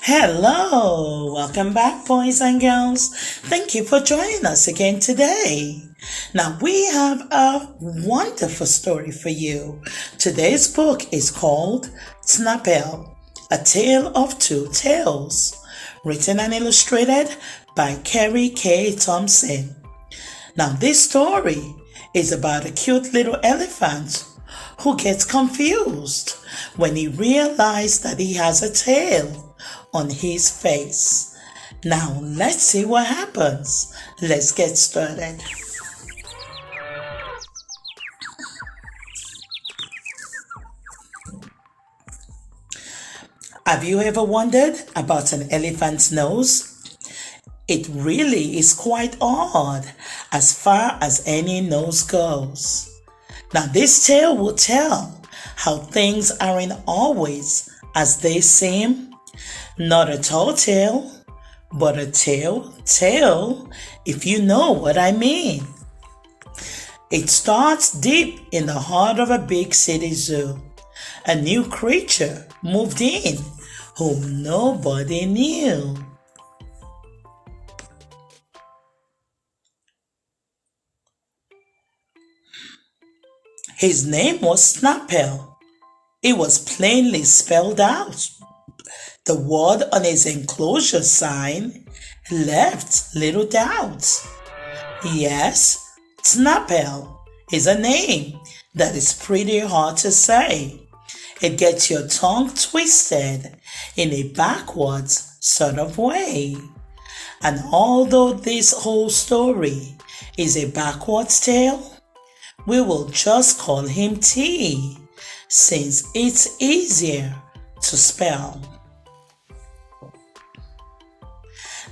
Hello, welcome back, boys and girls. Thank you for joining us again today. Now, we have a wonderful story for you. Today's book is called Snotpel, A Tale of Two Tales, written and illustrated by Keri Thompson. Now, this story is about a cute little elephant who gets confused when he realizes that he has a tail on his face. Now, let's see what happens. Let's get started. Have you ever wondered about an elephant's nose? It really is quite odd as far as any nose goes. Now, this tale will tell how things aren't always as they seem. Not a tall tale, but a tale, if you know what I mean. It starts deep in the heart of a big city zoo. A new creature moved in whom nobody knew. His name was Snotpel. It was plainly spelled out. The word on his enclosure sign left little doubt. Yes, Snotpel is a name that is pretty hard to say. It gets your tongue twisted in a backwards sort of way. And although this whole story is a backwards tale, we will just call him T, since it's easier to spell.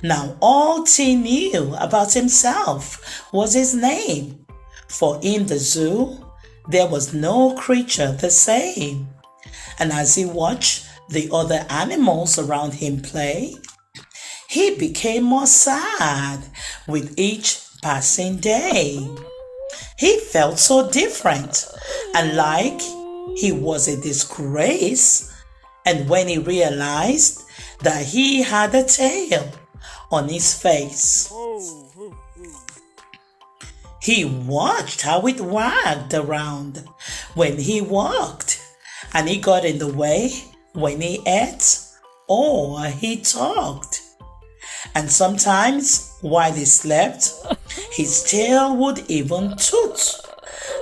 Now, all T knew about himself was his name, for in the zoo there was no creature the same. And as he watched the other animals around him play, he became more sad with each passing day. He felt so different and like he was a disgrace. And when he realized that he had a tail on his face, he watched how it wagged around when he walked, and he got in the way when he ate or he talked. And sometimes while he slept, his tail would even toot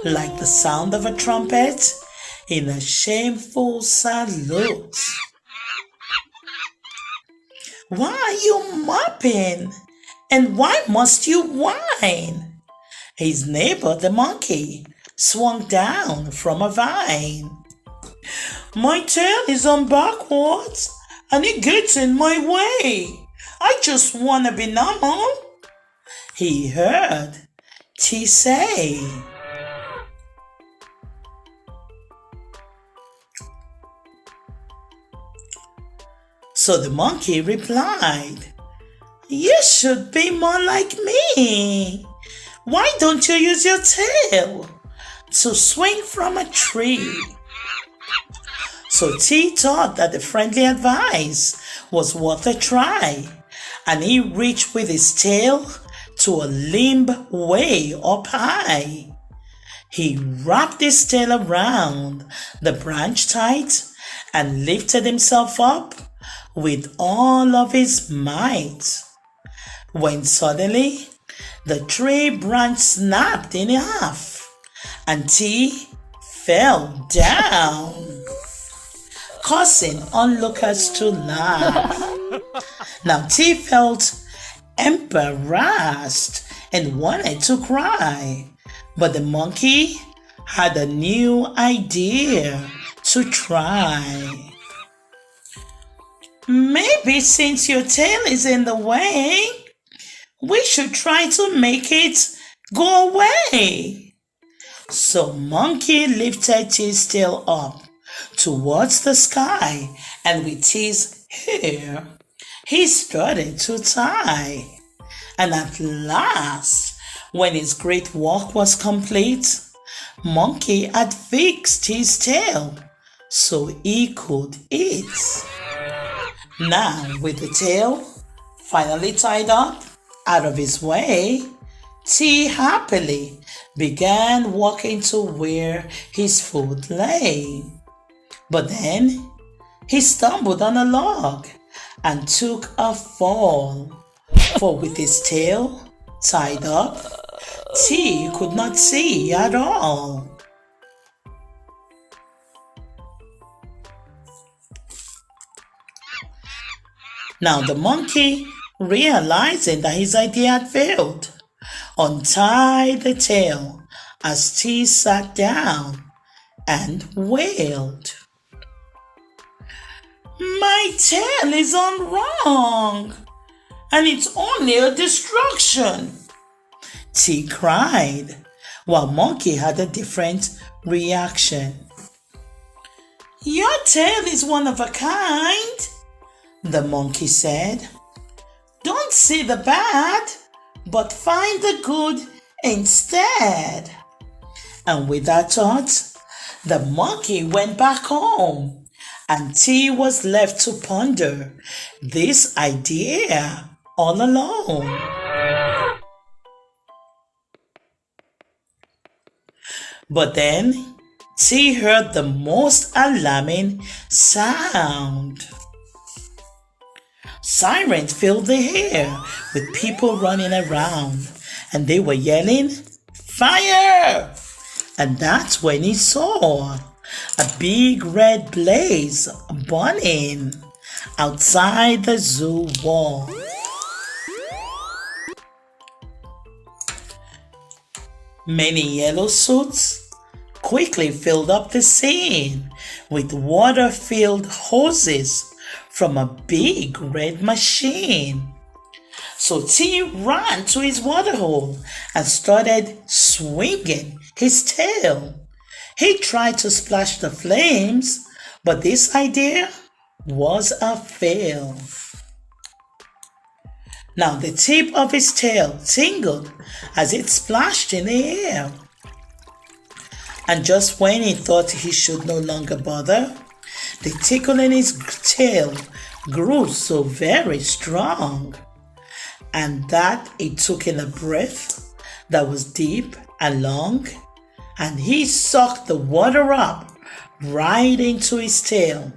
like the sound of a trumpet in a shameful salute. Why are you mopping? And why must you whine? His neighbor, the monkey, swung down from a vine. My tail is on backwards and it gets in my way. I just want to be normal, he heard T say. So the monkey replied, you should be more like me. Why don't you use your tail to swing from a tree? So T thought that the friendly advice was worth a try, and he reached with his tail to a limb way up high. He wrapped his tail around the branch tight and lifted himself up with all of his might, when suddenly the tree branch snapped in half and T fell down, causing onlookers to laugh. Now T felt embarrassed and wanted to cry, but the monkey had a new idea to try. Maybe since your tail is in the way, we should try to make it go away. So Monkey lifted his tail up towards the sky, and with his hair, he started to tie. And at last, when his great work was complete, Monkey had fixed his tail so he could eat. Now, with the tail finally tied up out of his way, T happily began walking to where his food lay. But then he stumbled on a log and took a fall, for with his tail tied up, T could not see at all. Now the monkey, realizing that his idea had failed, untied the tail as T sat down and wailed. My tail is on wrong, and it's only a distraction, T cried, while Monkey had a different reaction. Your tail is one of a kind, the monkey said. Don't see the bad, but find the good instead. And with that thought, the monkey went back home, and T was left to ponder this idea all alone. But then T heard the most alarming sound. Sirens filled the air with people running around, and they were yelling, Fire! And that's when he saw a big red blaze burning outside the zoo wall. Many yellow suits quickly filled up the scene with water-filled hoses from a big red machine. So T ran to his waterhole and started swinging his tail. He tried to splash the flames, but this idea was a fail. Now the tip of his tail tingled as it splashed in the air. And just when he thought he should no longer bother, the tickle in his tail grew so very strong, and that he took in a breath that was deep and long, and he sucked the water up right into his tail,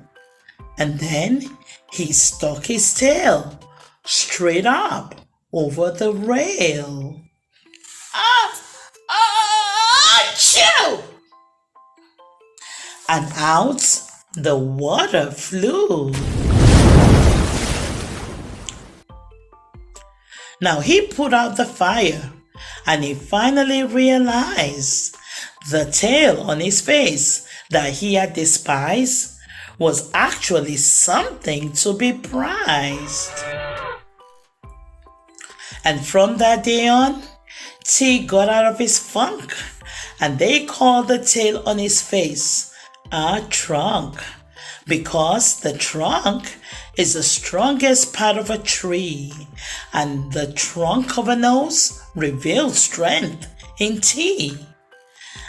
and then he stuck his tail straight up over the rail. Achoo! And out the water flew. Now he put out the fire, and he finally realized the tail on his face that he had despised was actually something to be prized. And from that day on, T got out of his funk, and they called the tail on his face a trunk, because the trunk is the strongest part of a tree, and the trunk of a nose reveals strength in T.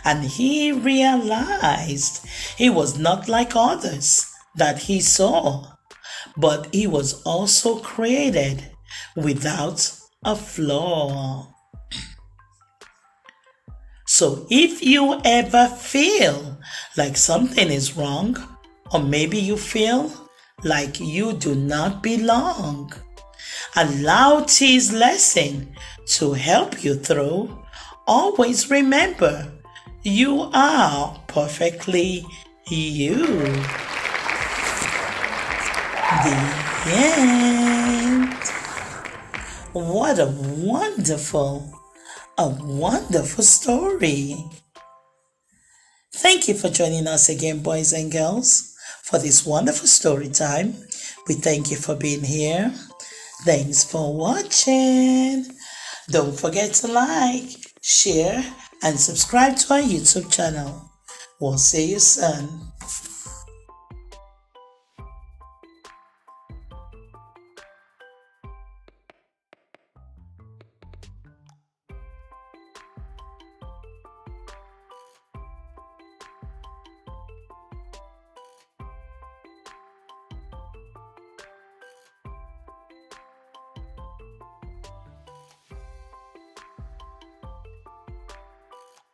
And he realized he was not like others that he saw, but he was also created without a flaw. So if you ever feel like something is wrong, or maybe you feel like you do not belong, allow T's lesson to help you through. Always remember, you are perfectly you. The end. What a wonderful story. Thank you for joining us again, boys and girls, for this wonderful story time. We thank you for being here. Thanks for watching. Don't forget to like, share, and subscribe to our YouTube channel. We'll see you soon.